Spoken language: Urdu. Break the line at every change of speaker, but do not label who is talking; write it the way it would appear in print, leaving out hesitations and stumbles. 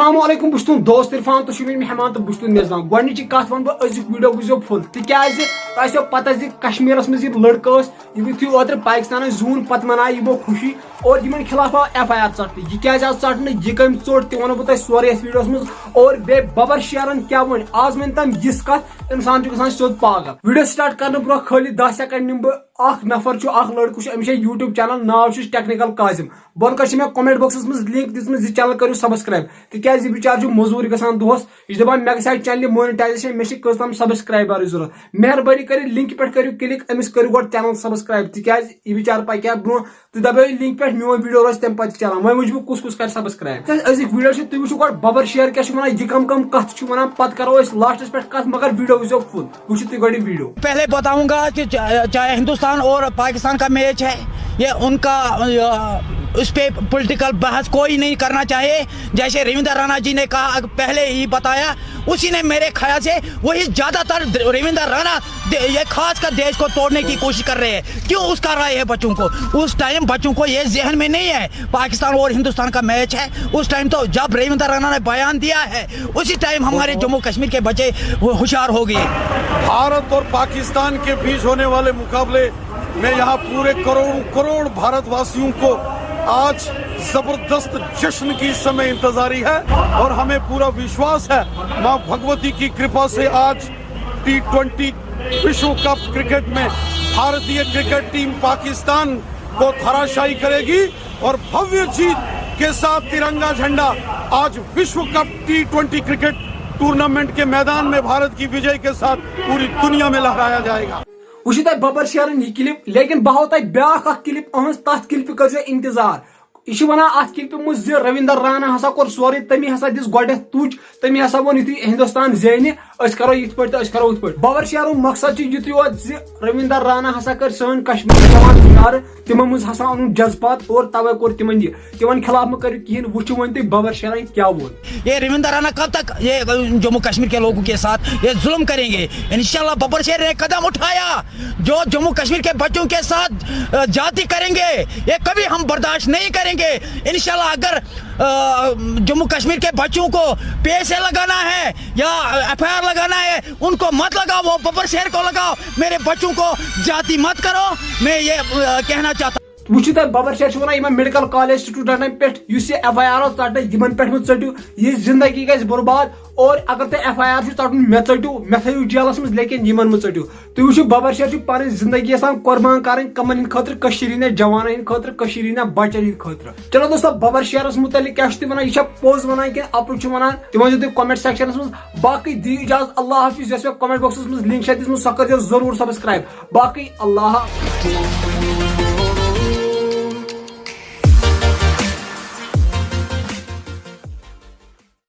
السلام علیکم بہٕ چھُس تُہُنٛد دوست عرفان تہٕ شُمین مہمان تہٕ بہٕ چھُس تُہُنٛد میزبان گۄڈنِچی کتھ وَنہٕ بہٕ أزیُک ویٖڈیو وٕچھزیو فُل تِکیازِ تۄہہِ آسیو پتہ زِ کشمیٖرس منٛز یہِ لڑکہٕ ٲس یُتھُے اوترٕ پاکستانن زیوٗن پتہٕ منایہِ یِمو خوشی اور یِمن خلاف آو FIR ژٹنہٕ یہِ کیازِ آو ژٹنہٕ یہِ کٔمۍ ژوٚٹ تہِ وَنو بہٕ تۄہہِ سورُے یتھ ویٖڈیوس منٛز اور بیٚیہِ ببر شیرن کیاہ ووٚن آز ؤنۍ تَم یِژھ کتھ انسان چھُ گژھان سیوٚد پاگل ویٖڈیو سٹارٹ کرنہٕ برونٛہہ خٲلی 10 سیکنڈ نِمہٕ بہٕ اکھ نفر چھُ اکھ لڑکہٕ چھُ أمِس چھُ YouTube چینل ناو چھُس ٹیکنیکل قاسم بۄن کٔر چھِ مےٚ کومنٹ باکسس منٛز لِنک دِژمٕژ یہِ چینل کٔرِو سبسکرایب تِکیازِ یہِ بِچار چھُ موٚزوٗرۍ گژھان دۄہس یہِ چھُ دپان مےٚ گژھِ ہا چینلہِ مونِٹایزیشن مےٚ چھِ کٔژ تام سبسکرایبرٕچ ضروٗرت مہربٲنی کٔرِتھ لِنکہِ پٮ۪ٹھ کٔرِو کِلک أمِس کٔرِو گۄڈٕ چینل سبسکرایب تِکیازِ یہِ بِچار پکہِ ہا برونٛہہ تُہۍ دبٲیِو لِنک پٮ۪ٹھ میون ویٖڈیو روزِ تمہِ پتہٕ چلان وۄنۍ وٕچھِ بہٕ کُس کُس کرِ سبسکرایب أزِکۍ ویٖڈیو چھِ تُہۍ وٕچھِو گۄڈٕ ببر شیر کیاہ چھُ ونان یہِ کم کتھ چھُ ونان پتہٕ کرو أسۍ لاسٹس پٮ۪ٹھ کتھ مگر ویٖڈیو وٕچھزیو فُل وٕچھِو تُہۍ گۄڈٕ یہِ ویٖڈیو
پہلے بتاؤں گا کہ چاہے ہندوستان اور پاکستان کا میچ ہے یہ ان کا اس پہ پولیٹیکل بحث کوئی نہیں کرنا چاہیے جیسے رویندر رانا جی نے کہا پہلے ہی بتایا اسی نے میرے خیال سے وہی زیادہ تر رویندر رانا یہ خاص کر دیش کو توڑنے کی کوشش کر رہے ہیں کیوں اس کا رائے ہے بچوں کو اس ٹائم بچوں کو یہ ذہن میں نہیں ہے پاکستان اور ہندوستان کا میچ ہے اس ٹائم تو جب رویندر رانا نے بیان دیا ہے اسی ٹائم ہمارے جموں کشمیر کے بچے ہوشیار ہو گئے
بھارت اور پاکستان کے بیچ ہونے والے مقابلے میں یہاں پورے کروڑ بھارت واسیوں کو آج زبردست جشن کی اس سمے انتظاری ہے اور ہمیں پورا وشواس ہے ماں بھگوتی کی کرپا سے آج T20 وشو کپ کرکٹ میں بھارتی کرکٹ ٹیم پاکستان کو دھراشائی کرے گی اور بھویہ جیت کے ساتھ ترنگا جھنڈا آج وشو کپ T20 کرکٹ ٹورنامنٹ کے میدان میں بھارت کی وجے کے ساتھ پوری دنیا میں لہرایا جائے گا
وٕچھِو تۄہہِ ببر شیرن یہِ کلپ لیکن بہٕ ہاوو تۄہہِ بیاکھ اکھ کلپ أہٕنٛز تتھ کلپہِ کٔرزیٚو انتظار یہ چھُ ونان اتھ کلپہِ منٛز زِ رویندر رانا ہسا کوٚر سورُے تٔمی ہسا دِژ گۄڈنیتھ تُج تٔمی ہسا ووٚن یُتھُے ہندوستان زینہِ أسۍ کرو یِتھ پٲٹھۍ تہٕ أسۍ کرو ہُتھ پٲٹھۍ ببر شیرُن مقصد چھُ یُتُے یوت زِ رویندر رانا ہسا کٔر سٲنۍ کشمیٖر جوان ہُشارٕ تِمن منٛز ہسا اوٚنُن جذبات اور توے کوٚر تِمن یہِ تِمن خلاف مہ کٔرِو کِہیٖنۍ وٕچھِو وۄنۍ تُہۍ ببر شیرن کیاہ ووٚن
یہ رویندر رانا کب تک یہ جموں کشمیر کے لوگوں کے ساتھ یہ ظلم کریں گے انشاءاللہ ببر شیر نے قدم اٹھایا جو جموں کشمیر کے بچوں کے ساتھ جاتی کریں گے یہ کبھی ہم برداشت نہیں کریں گے انشاءاللہ اگر جموں کشمیر کے بچوں کو پیسے لگانا ہے یا FIR لگانا ہے ان کو مت لگاؤ وہ ببر شیر کو لگاؤ میرے بچوں کو جاتی مت کرو میں یہ کہنا چاہتا ہوں
وٕچھِو تۄہہِ ببر شیر چھُ ونان یِمن میڈیکل کالیج سٹوڈنٹن پٮ۪ٹھ یُس یہِ FIR اوس ژٹنہٕ یِمن پٮ۪ٹھ مہ ژٔٹِو یہِ زندگی گژھِ برباد اور اگر تۄہہِ FIR چھُ ژٹُن مےٚ ژٔٹِو مےٚ تھٲیِو جیلس منٛز لیکن یِمن مہ ژٔٹِو تُہۍ وٕچھِو ببر شیر چھُ پنٕنۍ زندگی یژھان قۄربان کرٕنۍ کمن ہٕنٛدِ خٲطرٕ کٔشیٖرِ ہٕنٛدٮ۪ن جوانن ہٕنٛدِ خٲطرٕ کٔشیٖرِ ہٕنٛدٮ۪ن بچن ہٕنٛدِ خٲطرٕ چلو دوستو ببر شیرس متعلق کیاہ چھُ تُہۍ ونان یہِ چھا پوٚز ونان کِنہٕ اَپُز چھُ ونان تہِ ؤنِو تُہۍ کومنٹ سیکشنس منٛز باقٕے دِیِو اجازت اللہ حافظ یۄس مےٚ کومنٹ باکسس منٛز لِنک چھےٚ دِژمٕژ سۄ کٔرزیٚو ضروٗر سبسکرایب باقٕے اللہ حافظ